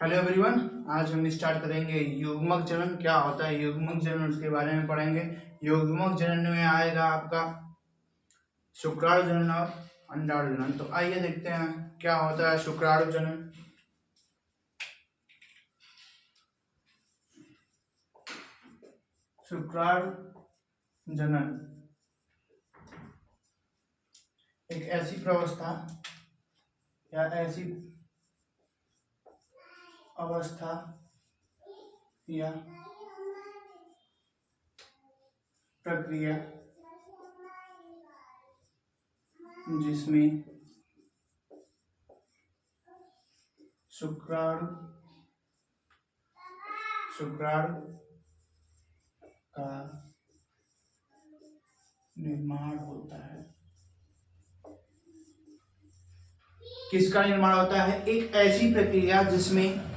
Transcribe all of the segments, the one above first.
Hello everyone, आज हम start करेंगे युग्मक जनन क्या होता है। युग्मक जनन उसके बारे में पढ़ेंगे। युग्मक जनन में आएगा आपका शुक्राणु जनन और अंडाणु जनन। तो आइए देखते हैं क्या होता है शुक्राणु जनन। शुक्राणु जनन एक ऐसी प्रावस्था या ऐसी अवस्था या प्रक्रिया जिसमें शुक्राणु का निर्माण होता है। किसका निर्माण होता है? एक ऐसी प्रक्रिया जिसमें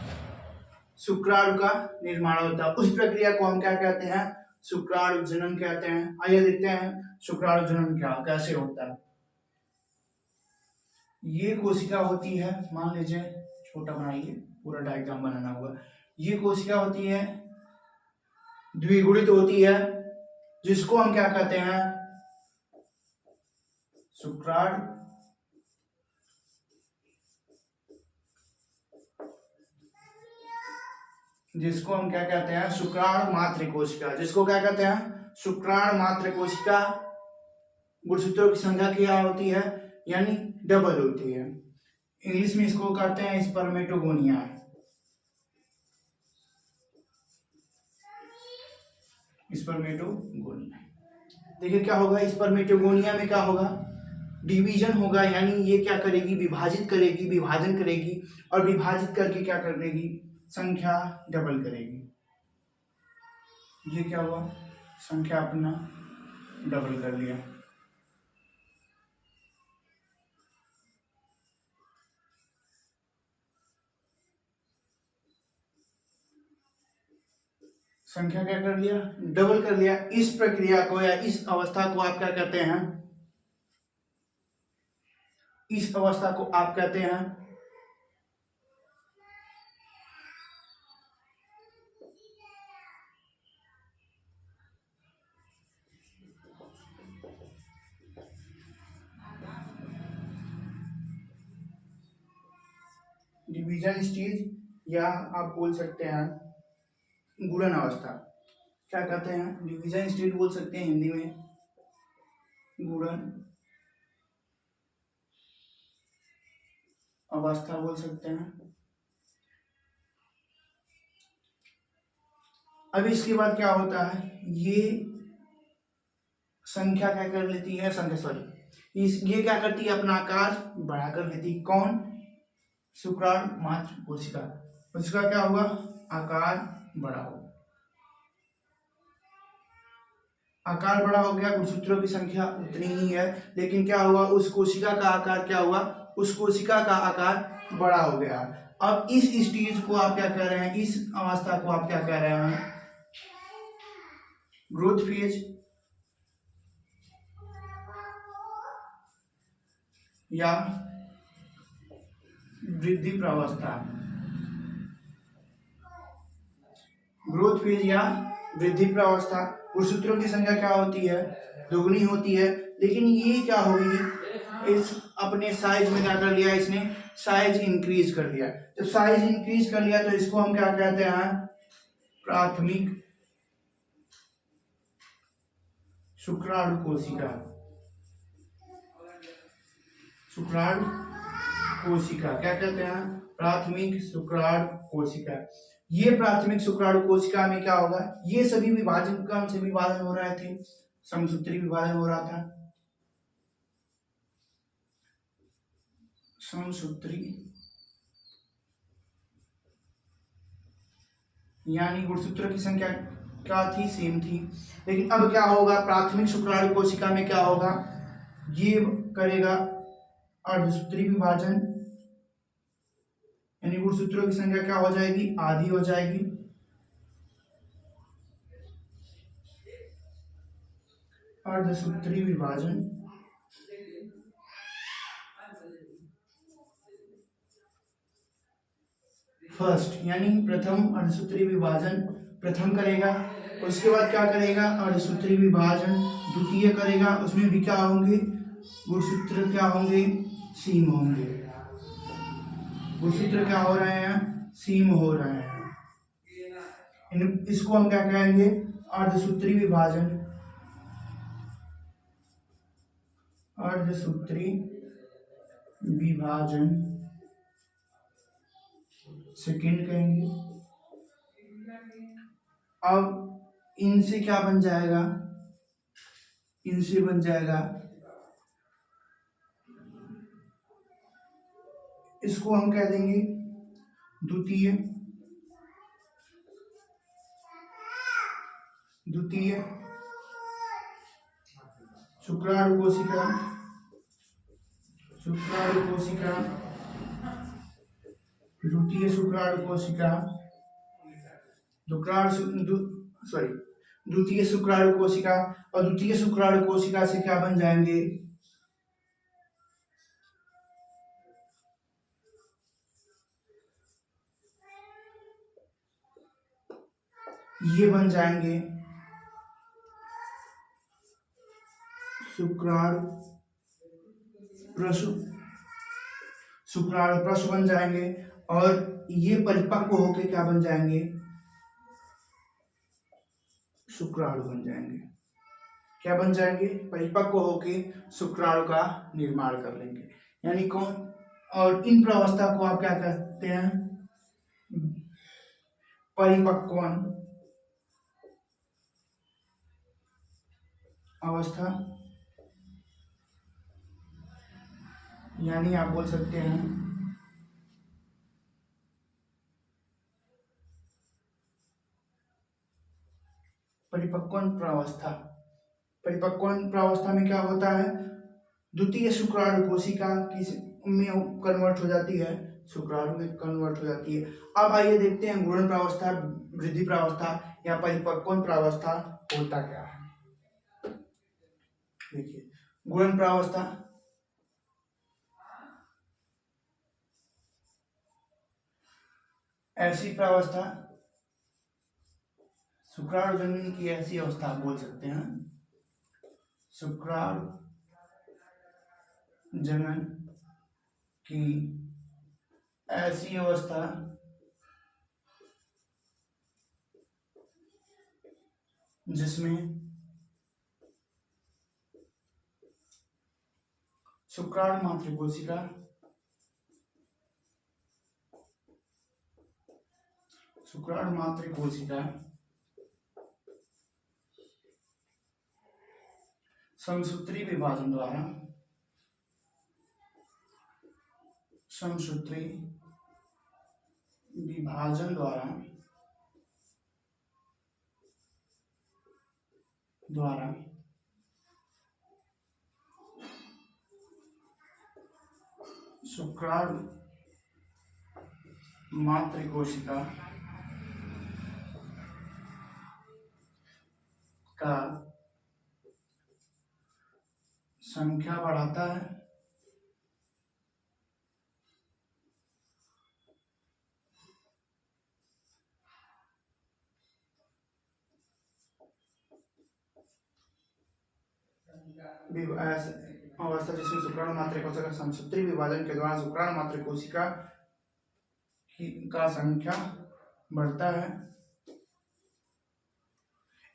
शुक्राणु का निर्माण होता है, उस प्रक्रिया को हम क्या कहते हैं? शुक्राणु जनन कहते हैं। आइए देखते हैं शुक्राणु जनन कैसे होता है। ये कोशिका होती है, मान लीजिए छोटा बनाइए, पूरा डायग्राम बनाना होगा। ये कोशिका होती है, द्विगुणित होती है, जिसको हम क्या कहते हैं? शुक्राणु जिसको हम क्या कहते हैं? शुक्राणु मात्र कोशिका। जिसको क्या कहते हैं? शुक्राणु मात्र कोशिका। गुणसूत्रों की संख्या क्या होती है? यानी डबल होती है। इंग्लिश में इसको कहते हैं स्पर्मेटोगोनिया। स्पर्मेटोगोनिया। देखिए क्या होगा स्पर्मेटोगोनिया में? क्या होगा? डिवीजन होगा, यानी ये क्या करेगी? विभाजित करेगी, विभाजन करेगी, और विभाजित करके क्या करेगी? संख्या डबल करेगी। ये क्या हुआ? संख्या अपना डबल कर लिया। संख्या क्या कर लिया? डबल कर लिया। इस प्रक्रिया को या इस अवस्था को आप क्या कहते हैं? इस अवस्था को आप कहते हैं डिवीजन स्टेज, या आप बोल सकते हैं गुणन अवस्था। क्या कहते हैं? डिवीजन स्टेज बोल सकते हैं हिंदी में, गुणन अवस्था बोल सकते हैं। अब इसके बाद क्या होता है? ये संख्या क्या कर लेती है? ये क्या करती है? अपना आकार बड़ा कर लेती। कौन? शुक्राणु मात्र कोशिका। उसका क्या हुआ? आकार बड़ा हो आकार बड़ा हो गया। गुणसूत्रों की संख्या उतनी ही है, लेकिन क्या हुआ? उस कोशिका का आकार क्या हुआ? उस कोशिका का आकार बड़ा हो गया। अब इस स्टेज को आप क्या कह रहे हैं? इस अवस्था को आप क्या कह रहे हैं? ग्रोथ फेज या वृद्धि प्रावस्था। ग्रोथ फेज या वृद्धि प्रावस्था। गुणसूत्रों की संख्या क्या होती है? दुगनी होती है, लेकिन ये क्या होगी? इस अपने साइज में क्या कर लिया? इसने साइज इंक्रीज कर लिया। जब साइज इंक्रीज कर लिया तो इसको हम क्या कहते हैं? प्राथमिक शुक्राणु कोशिका। शुक्राणु कोशिका क्या कहते हैं? प्राथमिक शुक्राणु कोशिका। ये प्राथमिक शुक्राणु कोशिका में क्या होगा? ये सभी विभाजन कौन से विभाजन हो रहे थे? समसूत्री विभाजन हो रहा था। समसूत्री यानी गुणसूत्रों की संख्या क्या थी? सेम थी। लेकिन अब क्या होगा? प्राथमिक शुक्राणु कोशिका में क्या होगा? ये करेगा अर्धसूत्री विभाजन, यानी गुणसूत्रों की संख्या क्या हो जाएगी? आधी हो जाएगी। अर्धसूत्री विभाजन फर्स्ट यानी प्रथम अर्धसूत्री विभाजन प्रथम करेगा, उसके बाद क्या करेगा, अर्धसूत्री विभाजन द्वितीय करेगा, उसमें भी क्या होंगे, गुणसूत्र क्या होंगे, सीम होंगे। गुणसूत्र क्या हो रहे हैं, सीम हो रहे हैं। इसको हम क्या कहेंगे, अर्धसूत्री विभाजन, अर्धसूत्री विभाजन सेकंड कहेंगे। अब इनसे क्या बन जाएगा, इनसे बन जाएगा, इसको हम कह देंगे द्वितीय, द्वितीय शुक्राणु कोशिका, शुक्राणु कोशिका, द्वितीय शुक्राणु कोशिका, द्वितीय शुक्राणु कोशिका, और द्वितीय शुक्राणु कोशिका से क्या बन जाएंगे, ये बन जाएंगे शुक्राणु प्रसु, शुक्राणु प्रसु बन जाएंगे, और ये परिपक्व होके क्या बन जाएंगे, शुक्राणु बन जाएंगे। क्या बन जाएंगे, परिपक्व होके शुक्राणु का निर्माण कर लेंगे। यानी कौन, और इन प्रावस्था को आप क्या कहते हैं, परिपक्वन अवस्था, यानी आप बोल सकते हैं परिपक्वन प्रावस्था। परिपक्वन प्रावस्था में क्या होता है, द्वितीय शुक्राणु कोशिका किस में कन्वर्ट हो जाती है, शुक्राणु में कन्वर्ट हो जाती है। अब आइए देखते हैं गुणन प्रावस्था, वृद्धि प्रावस्था या परिपक्वन प्रावस्था होता क्या है। देखिए गुणन प्रावस्था, ऐसी प्रावस्था, शुक्राणु जनन की ऐसी अवस्था आप बोल सकते हैं, शुक्राणु जनन की ऐसी अवस्था जिसमें शुक्राणु मात्र कोशिका समसूत्री विभाजन द्वारा, समसूत्री विभाजन द्वारा शुक्राणु मातृकोशिका का संख्या बढ़ाता है, अवस्था जिसमें शुक्राणु मात्र कोशिका समसूत्री विभाजन के दौरान शुक्राणु मात्र कोशिका का संख्या बढ़ता है।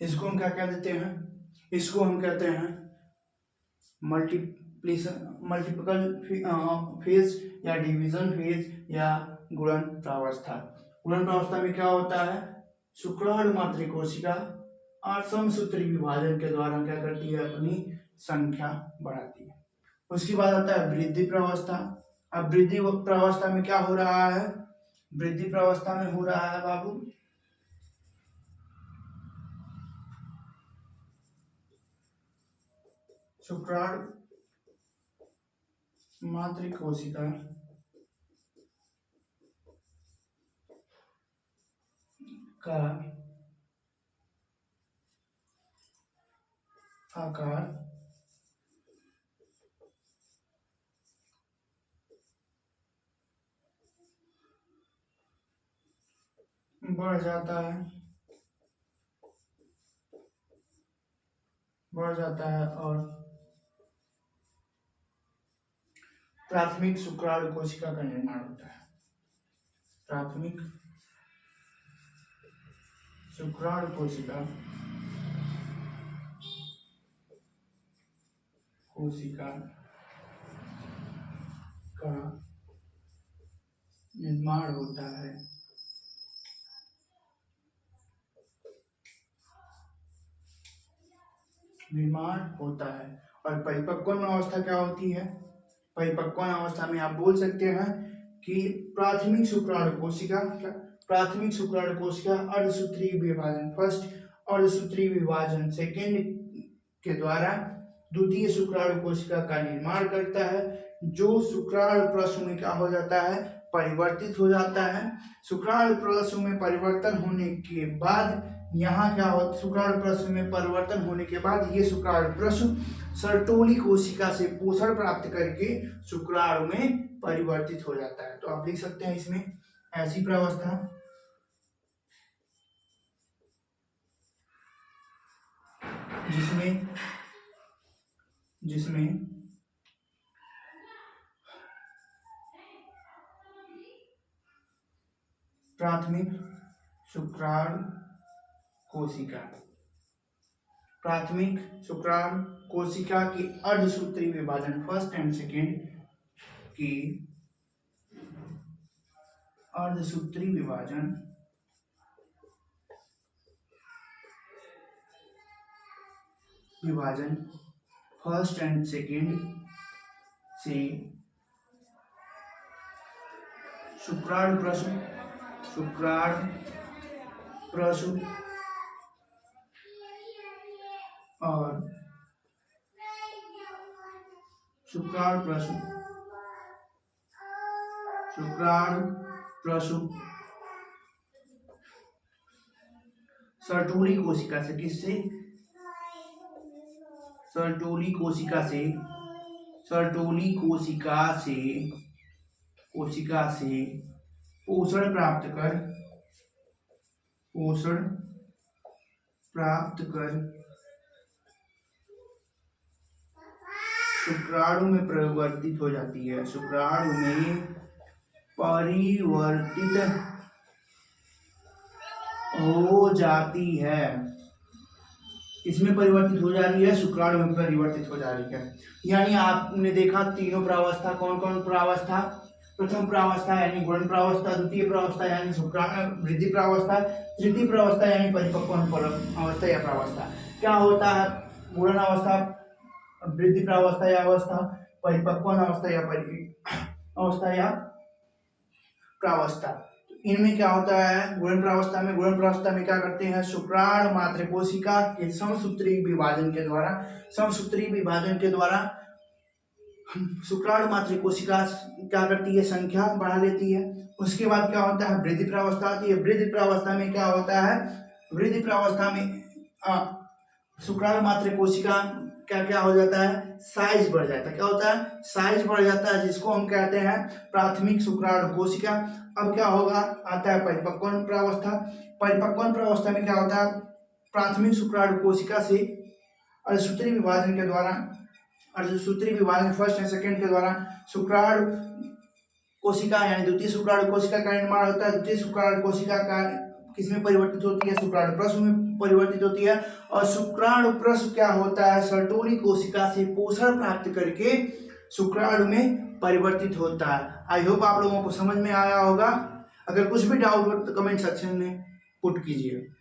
इसको हम क्या कह देते हैं, इसको हम कहते हैं मल्टीपल फेज या डिवीजन फेज या गुणन प्रावस्था। गुणन प्रावस्था में क्या होता है, शुक्राणु मात्र कोशिका और समसूत्री विभाजन के द्वारा क्या करती है, अपनी संख्या बढ़ाती है। उसके बाद आता है वृद्धि प्रावस्था। अब वृद्धि प्रावस्था में क्या हो रहा है, वृद्धि प्रावस्था में हो रहा है बाबू, शुक्राणु मात्र कोशिका का आकार बढ़ जाता है और प्राथमिक शुक्राणु कोशिका का निर्माण होता है। प्राथमिक शुक्राणु कोशिका का निर्माण होता है। और परिपक्वन अवस्था क्या होती है? परिपक्वन अवस्था में आप बोल सकते हैं कि प्राथमिक शुक्राणु कोशिका अर्धसूत्रीय विभाजन, फर्स्ट अर्धसूत्रीय विभाजन सेकेंड के द्वारा द्वितीय शुक्राणु कोशिका का निर्माण करता है, जो शुक्राणु प्रसु में क्या हो जाता है? परिवर्तित हो जाता है। शुक्राणु प्रसु में परिवर्तन होने के बाद यहाँ क्या हो, शुक्राणु प्रसु में परिवर्तन होने के बाद ये शुक्राणु प्रसु सर्टोली कोशिका से पोषण प्राप्त करके शुक्राणु में परिवर्तित हो जाता है। तो आप लिख सकते हैं इसमें ऐसी प्रावस्था जिसमें प्राथमिक शुक्राणु कोशिका की अर्धसूत्रीय विभाजन, फर्स्ट एंड सेकेंड की अर्धसूत्रीय विभाजन फर्स्ट एंड सेकेंड से शुक्राणु प्रसु और शुक्राणु प्रसु सर्टोली कोशिका से, किससे? सर्टोली कोशिका से पोषण प्राप्त कर शुक्राणु में परिवर्तित हो जाती है। इसमें परिवर्तित हो जा रही है, शुक्राणु में परिवर्तित हो जा रही है। यानी आपने देखा तीनों प्रावस्था, कौन कौन प्रावस्था? प्रथम प्रावस्था यानी गुणन प्रावस्था, द्वितीय प्रावस्था यानी वृद्धि प्रावस्था, तृतीय प्रावस्था यानी परिपक्वन अवस्था या प्रावस्था। क्या होता है? गुणन अवस्था, वृद्धि प्रावस्था या अवस्था, परिपक्वन अवस्था या प्रावस्था। इनमें क्या होता है? गुणन प्रावस्था में क्या करते हैं? शुक्राणु मात्र कोशिका के समसूत्रीय विभाजन के द्वारा शुक्राणु मात्र कोशिका क्या करती है? संख्या बढ़ा लेती है। उसके बाद क्या होता है? वृद्धि प्रावस्था आती है। वृद्धि प्रावस्था में क्या होता है? वृद्धि प्रावस्था में शुक्राणु मात्र कोशिका क्या हो जाता है? साइज बढ़ जाता है। क्या होता है? साइज बढ़ जाता है, जिसको हम कहते हैं प्राथमिक शुक्राणु कोशिका। अब क्या होगा? आता है परिपक्वन प्रावस्था। परिपक्वन प्रावस्था में क्या होता है? प्राथमिक शुक्राणु कोशिका से अर्धसूत्रीय विभाजन फर्स्ट एंड सेकेंड के द्वारा शुक्राणु कोशिका यानी द्वितीय शुक्राणु कोशिका का निर्माण होता है। द्वितीय शुक्राणु कोशिका का किसमें परिवर्तित होती है? शुक्राणु प्रसु में परिवर्तित होती है। और शुक्राणु प्रसु क्या होता है? सर्टोली कोशिका से पोषण प्राप्त करके शुक्राणु में परिवर्तित होता है। आई होप आप लोगों को समझ में आया होगा। अगर कुछ भी डाउट हो तो कमेंट सेक्शन में पुट कीजिए।